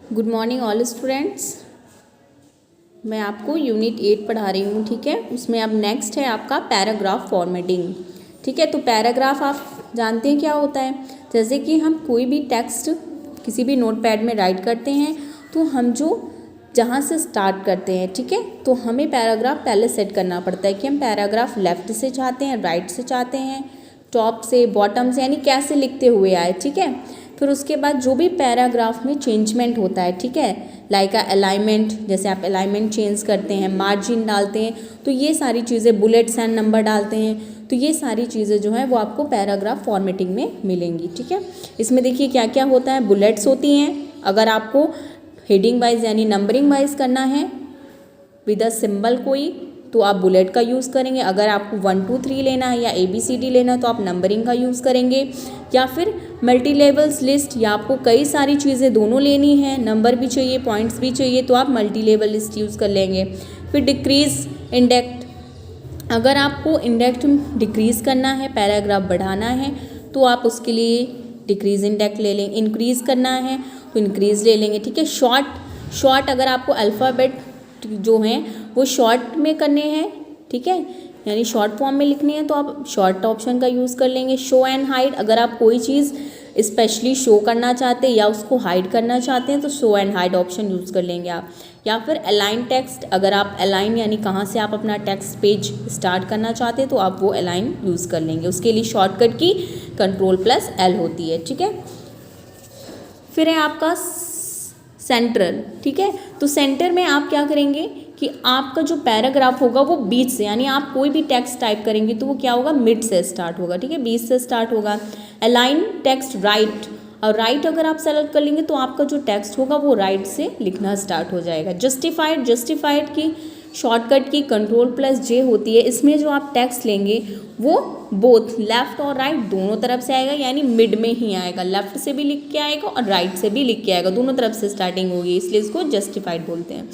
Good morning all students. मैं आपको unit 8 पढ़ा रही हूँ, ठीक है। उसमें अब नेक्स्ट है आपका पैराग्राफ फॉर्मेटिंग, ठीक है। तो पैराग्राफ आप जानते हैं क्या होता है। जैसे कि हम कोई भी टेक्स्ट किसी भी नोटपैड में राइट करते हैं तो हम जो जहाँ से स्टार्ट करते हैं, ठीक है, तो हमें पैराग्राफ पहले सेट करना पड़ता है कि हम पैराग्राफ लेफ़्ट से चाहते हैं, राइट से चाहते हैं, टॉप से, बॉटम से, यानी कैसे लिखते हुए आए, ठीक है। फिर उसके बाद जो भी पैराग्राफ में चेंजमेंट होता है, ठीक है, लाइक अलाइनमेंट, जैसे आप अलाइनमेंट चेंज करते हैं, मार्जिन डालते हैं, तो ये सारी चीज़ें, बुलेट्स एंड नंबर डालते हैं, तो ये सारी चीज़ें जो हैं वो आपको पैराग्राफ फॉर्मेटिंग में मिलेंगी, ठीक है। इसमें देखिए क्या क्या होता है। बुलेट्स होती हैं, अगर आपको हेडिंग वाइज यानी नंबरिंग वाइज करना है विद अ सिंबल कोई, तो आप बुलेट का यूज़ करेंगे। अगर आपको 1 2 3 लेना है या ABCD लेना है तो आप नंबरिंग का यूज़ करेंगे। या फिर मल्टी लेवल्स लिस्ट, या आपको कई सारी चीज़ें दोनों लेनी है, नंबर भी चाहिए, पॉइंट्स भी चाहिए, तो आप मल्टी लेवल लिस्ट यूज़ कर लेंगे। फिर डिक्रीज इंडेक्ट, अगर आपको इंडेक्ट डिक्रीज़ करना है, पैराग्राफ बढ़ाना है, तो आप उसके लिए डिक्रीज़ इंडेक्ट ले लेंगे। इंक्रीज़ करना है तो इंक्रीज़ ले लेंगे, ठीक है। शॉर्ट अगर आपको अल्फ़ाबेट जो हैं वो शॉर्ट में करने हैं, ठीक है, यानी शॉर्ट फॉर्म में लिखनी है, तो आप शॉर्ट ऑप्शन का यूज़ कर लेंगे। शो एंड हाइड, अगर आप कोई चीज़ स्पेशली शो करना चाहते हैं या उसको हाइड करना चाहते हैं तो show and hide option use कर लेंगे आप। या फिर अलाइन टेक्स्ट, अगर आप अलाइन यानी कहाँ से आप अपना टेक्स्ट पेज स्टार्ट करना चाहते हैं तो आप वो अलाइन यूज़ कर लेंगे। उसके लिए शॉर्टकट की Ctrl+L होती है, ठीक है। फिर है आपका सेंट्रल, ठीक है। तो सेंटर में आप क्या करेंगे कि आपका जो पैराग्राफ होगा वो बीच से, यानी आप कोई भी टेक्स्ट टाइप करेंगे तो वो क्या होगा, मिड से स्टार्ट होगा, ठीक है, बीच से स्टार्ट होगा। अलाइन टेक्स्ट राइट, और राइट अगर आप सेलेक्ट कर लेंगे तो आपका जो टेक्स्ट होगा वो राइट से लिखना स्टार्ट हो जाएगा। जस्टिफाइड की शॉर्टकट की Ctrl+J होती है। इसमें जो आप टेक्स्ट लेंगे वो बोथ लेफ़्ट और राइट दोनों तरफ से आएगा, यानी मिड में ही आएगा, लेफ़्ट से भी लिख के आएगा और राइट से भी लिख के आएगा, दोनों तरफ से स्टार्टिंग होगी, इसलिए इसको जस्टिफाइड बोलते हैं।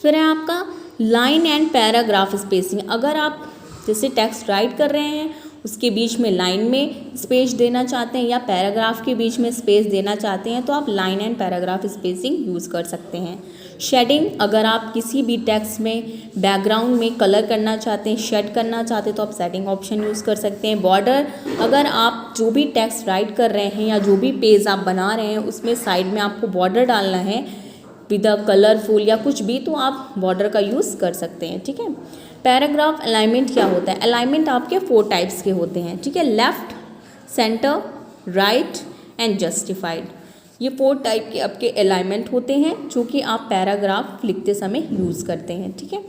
फिर है आपका लाइन एंड पैराग्राफ स्पेसिंग, अगर आप जैसे टेक्स्ट राइट कर रहे हैं उसके बीच में लाइन में स्पेस देना चाहते हैं या पैराग्राफ के बीच में स्पेस देना चाहते हैं तो आप line and paragraph spacing use कर सकते हैं। शेडिंग, अगर आप किसी भी टेक्स्ट में बैकग्राउंड में कलर करना चाहते हैं, शेड करना चाहते हैं तो आप शेडिंग ऑप्शन यूज़ कर सकते हैं। बॉर्डर, अगर आप जो भी टेक्स्ट राइट कर रहे हैं या जो भी पेज आप बना रहे हैं उसमें साइड में आपको बॉर्डर डालना है विद अ कलरफुल या कुछ भी, तो आप बॉर्डर का यूज़ कर सकते हैं, ठीक है। पैराग्राफ अलाइनमेंट क्या होता है। अलाइनमेंट आपके 4 टाइप्स के होते हैं, ठीक है, left, centre, right and justified. ये 4 टाइप के आपके अलाइनमेंट होते हैं जो कि आप पैराग्राफ लिखते समय यूज़ करते हैं, ठीक है।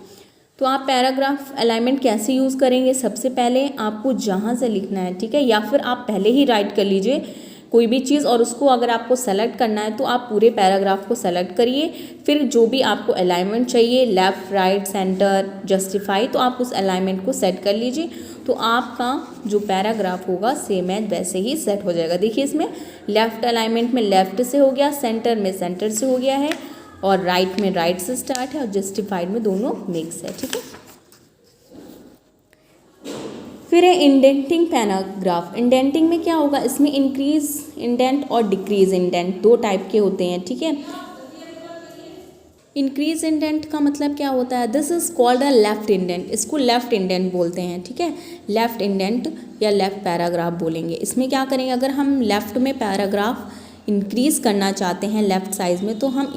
तो आप पैराग्राफ अलाइनमेंट कैसे यूज़ करेंगे, सबसे पहले आपको जहाँ से लिखना है, ठीक है, या फिर आप पहले ही राइट कर लीजिए कोई भी चीज़ और उसको अगर आपको सेलेक्ट करना है तो आप पूरे पैराग्राफ को सेलेक्ट करिए। फिर जो भी आपको अलाइनमेंट चाहिए, लेफ़्ट, राइट, सेंटर, जस्टिफाई, तो आप उस अलाइनमेंट को सेट कर लीजिए, तो आपका जो पैराग्राफ होगा सेम एज वैसे ही सेट हो जाएगा। देखिए इसमें लेफ़्ट अलाइनमेंट में लेफ़्ट से हो गया, सेंटर में सेंटर से हो गया है, और राइट में राइट से स्टार्ट है, और जस्टिफाइड में दोनों मिक्स है, ठीक है। फिर है इंडेंटिंग पैराग्राफ। इंडेंटिंग में क्या होगा, इसमें इंक्रीज इंडेंट और डिक्रीज इंडेंट 2 टाइप के होते हैं, ठीक है। इंक्रीज इंडेंट का मतलब क्या होता है, this is called a left indent, इसको लेफ्ट इंडेंट बोलते हैं, ठीक है। लेफ्ट इंडेंट या लेफ्ट पैराग्राफ बोलेंगे। इसमें क्या करेंगे, अगर हम लेफ्ट में पैराग्राफ इंक्रीज करना चाहते हैं लेफ्ट साइज में तो हम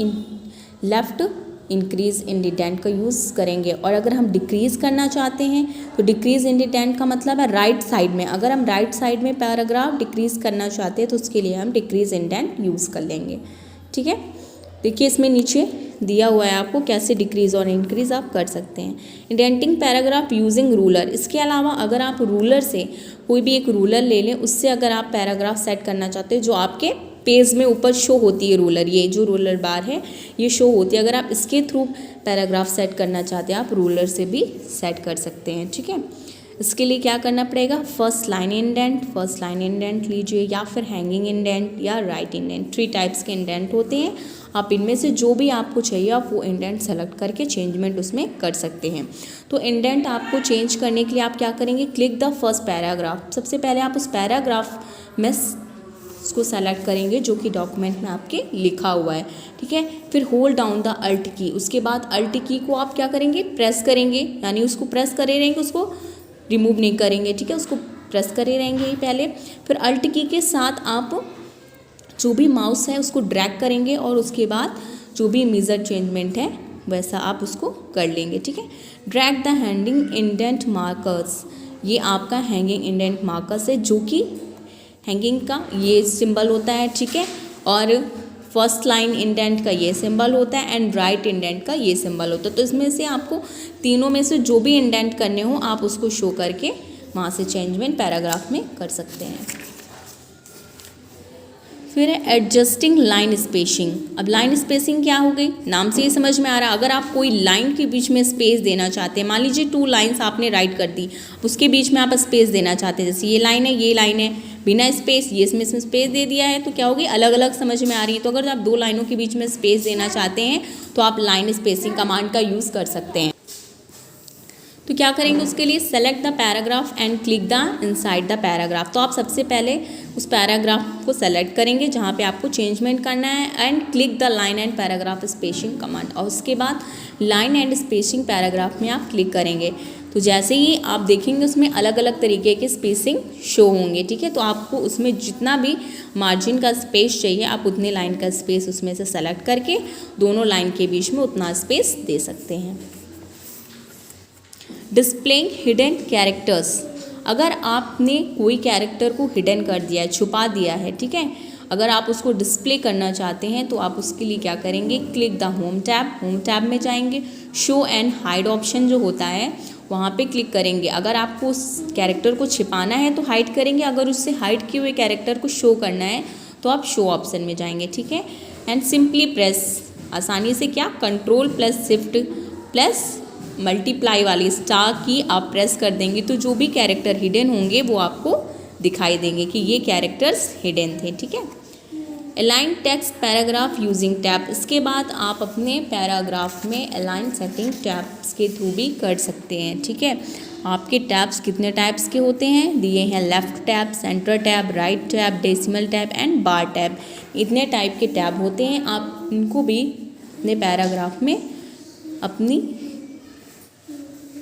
लेफ्ट इंक्रीज इंडेंट का यूज़ करेंगे, और अगर हम डिक्रीज़ करना चाहते हैं तो डिक्रीज़ इंडेंट का मतलब है राइट साइड में, अगर हम राइट साइड में पैराग्राफ डिक्रीज़ करना चाहते हैं तो उसके लिए हम डिक्रीज़ इंडेंट यूज़ कर लेंगे, ठीक है। देखिए इसमें नीचे दिया हुआ है आपको कैसे डिक्रीज़ और इंक्रीज़ आप कर सकते हैं। इंडेंटिंग पैराग्राफ यूजिंग रूलर, इसके अलावा अगर आप रूलर से कोई भी एक रूलर ले लें, उससे अगर आप पैराग्राफ सेट करना चाहते हैं, जो आपके पेज में ऊपर शो होती है रूलर, ये जो रूलर बार है ये शो होती है, अगर आप इसके थ्रू पैराग्राफ सेट करना चाहते हैं आप रूलर से भी सेट कर सकते हैं, ठीक है। इसके लिए क्या करना पड़ेगा, फर्स्ट लाइन इंडेंट लीजिए, या फिर हैंगिंग इंडेंट या राइट इंडेंट, 3 टाइप्स के इंडेंट होते हैं। आप इनमें से जो भी आपको चाहिए आप वो इंडेंट सेलेक्ट करके चेंजमेंट उसमें कर सकते हैं। तो इंडेंट आपको चेंज करने के लिए आप क्या करेंगे, क्लिक द फर्स्ट पैराग्राफ, सबसे पहले आप उस पैराग्राफ में उसको सेलेक्ट करेंगे जो कि डॉक्यूमेंट में आपके लिखा हुआ है, ठीक है। फिर होल्ड डाउन द अल्ट की, उसके बाद अल्ट की को आप क्या करेंगे, प्रेस करेंगे, यानी उसको प्रेस करे रहेंगे, उसको रिमूव नहीं करेंगे, ठीक है, उसको प्रेस करे रहेंगे ही पहले। फिर अल्ट की के साथ आप जो भी माउस है उसको ड्रैग करेंगे और उसके बाद जो भी मेजर चेंजमेंट है वैसा आप उसको कर लेंगे, ठीक है। Drag the hanging indent markers, ये आपका हैंगिंग इंडेंट मार्कर्स है जो कि हैंगिंग का ये सिंबल होता है, ठीक है, और फर्स्ट लाइन इंडेंट का ये सिंबल होता है एंड राइट इंडेंट का ये सिंबल होता है। तो इसमें से आपको तीनों में से जो भी इंडेंट करने हो आप उसको शो करके वहाँ से चेंजमेंट पैराग्राफ में कर सकते हैं। फिर है एडजस्टिंग लाइन स्पेसिंग। अब लाइन स्पेसिंग क्या हो गई, नाम से ही समझ में आ रहा है। अगर आप कोई लाइन के बीच में स्पेस देना चाहते हैं, मान लीजिए 2 लाइन्स आपने राइट कर दी, उसके बीच में आप स्पेस देना चाहते हैं, जैसे ये लाइन है, ये लाइन है, बिना स्पेस, ये इसमें स्पेस दे दिया है, तो क्या होगी, अलग अलग समझ में आ रही है। तो अगर आप 2 लाइनों के बीच में स्पेस देना चाहते हैं तो आप लाइन स्पेसिंग कमांड का यूज़ कर सकते हैं। तो क्या करेंगे उसके लिए, select the paragraph and click the inside the paragraph. तो आप सबसे पहले उस पैराग्राफ को सेलेक्ट करेंगे जहाँ पे आपको चेंजमेंट करना है and click the line and paragraph spacing command, और उसके बाद लाइन एंड स्पेसिंग पैराग्राफ में आप क्लिक करेंगे। तो जैसे ही आप देखेंगे उसमें अलग अलग तरीके के स्पेसिंग शो होंगे, ठीक है। तो आपको उसमें जितना भी मार्जिन का स्पेस चाहिए आप उतने लाइन का स्पेस उसमें से सेलेक्ट करके दोनों लाइन के बीच में उतना स्पेस दे सकते हैं। डिस्प्लेइंग हिडन कैरेक्टर्स, अगर आपने कोई कैरेक्टर को हिडन कर दिया है, छुपा दिया है, ठीक है, अगर आप उसको डिस्प्ले करना चाहते हैं तो आप उसके लिए क्या करेंगे, क्लिक द होम टैब में जाएंगे, शो एंड हाइड ऑप्शन जो होता है वहाँ पे क्लिक करेंगे। अगर आपको उस कैरेक्टर को छिपाना है तो हाइड करेंगे, अगर उससे हाइड किए हुए कैरेक्टर को शो करना है तो आप शो ऑप्शन में जाएंगे, ठीक है। एंड सिंपली प्रेस, आसानी से क्या, कंट्रोल+शिफ्ट+ मल्टीप्लाई वाली स्टार की आप प्रेस कर देंगे तो जो भी कैरेक्टर हिडन होंगे वो आपको दिखाई देंगे कि ये कैरेक्टर्स हिडन थे, ठीक है। Align text paragraph using tab, इसके बाद आप अपने पैराग्राफ में अलाइन सेटिंग टैब्स के थ्रू भी कर सकते हैं, ठीक है। आपके टैब्स कितने टाइप्स के होते हैं दिए हैं, left tab, centre tab, right tab, decimal tab and bar tab, इतने टाइप के टैब होते हैं। आप इनको भी अपने पैराग्राफ में अपनी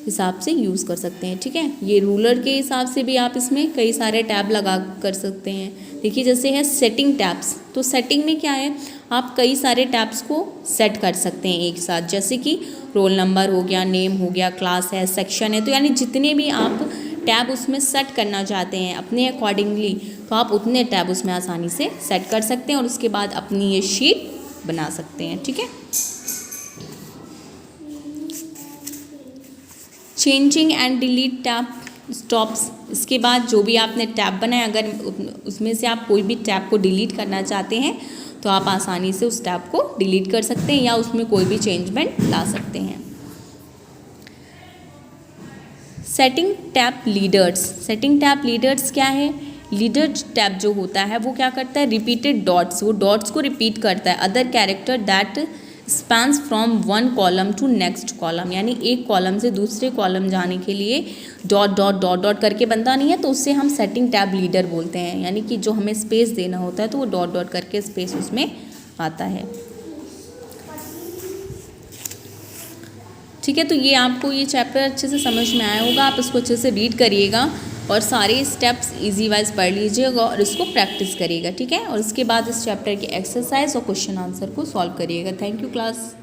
हिसाब से यूज़ कर सकते हैं, ठीक है। ये रूलर के हिसाब से भी आप इसमें कई सारे टैब लगा कर सकते हैं। देखिए जैसे है सेटिंग टैब्स, तो सेटिंग में क्या है, आप कई सारे टैब्स को सेट कर सकते हैं एक साथ, जैसे कि रोल नंबर हो गया, नेम हो गया, क्लास है, सेक्शन है, तो यानी जितने भी आप टैब उसमें सेट करना चाहते हैं अपने अकॉर्डिंगली, तो आप उतने टैब उसमें आसानी से सेट कर सकते हैं और उसके बाद अपनी ये शीट बना सकते हैं, ठीक है। Changing and delete tab stops, इसके बाद जो भी आपने टैब बनाया अगर उसमें से आप कोई भी टैब को डिलीट करना चाहते हैं तो आप आसानी से उस टैब को डिलीट कर सकते हैं या उसमें कोई भी चेंजमेंट ला सकते हैं। Setting tab leaders, setting tab leaders क्या है, लीडर टैब जो होता है वो क्या करता है, रिपीटेड डॉट्स, वो डॉट्स को रिपीट करता है, other character that spans from one column to next column, यानी एक कॉलम से दूसरे कॉलम जाने के लिए डॉट डॉट डॉट डॉट करके बनता नहीं है, तो उससे हम सेटिंग टैब लीडर बोलते हैं, यानी कि जो हमें स्पेस देना होता है तो वो डॉट डॉट करके स्पेस उसमें आता है, ठीक है। तो ये आपको ये चैप्टर अच्छे से समझ में आया होगा, आप इसको अच्छे से रीड करिएगा और सारे स्टेप्स इजी वाइज पढ़ लीजिएगा और इसको प्रैक्टिस करिएगा, ठीक है। और इसके बाद इस चैप्टर की एक्सरसाइज और क्वेश्चन आंसर को सॉल्व करिएगा। Thank you class.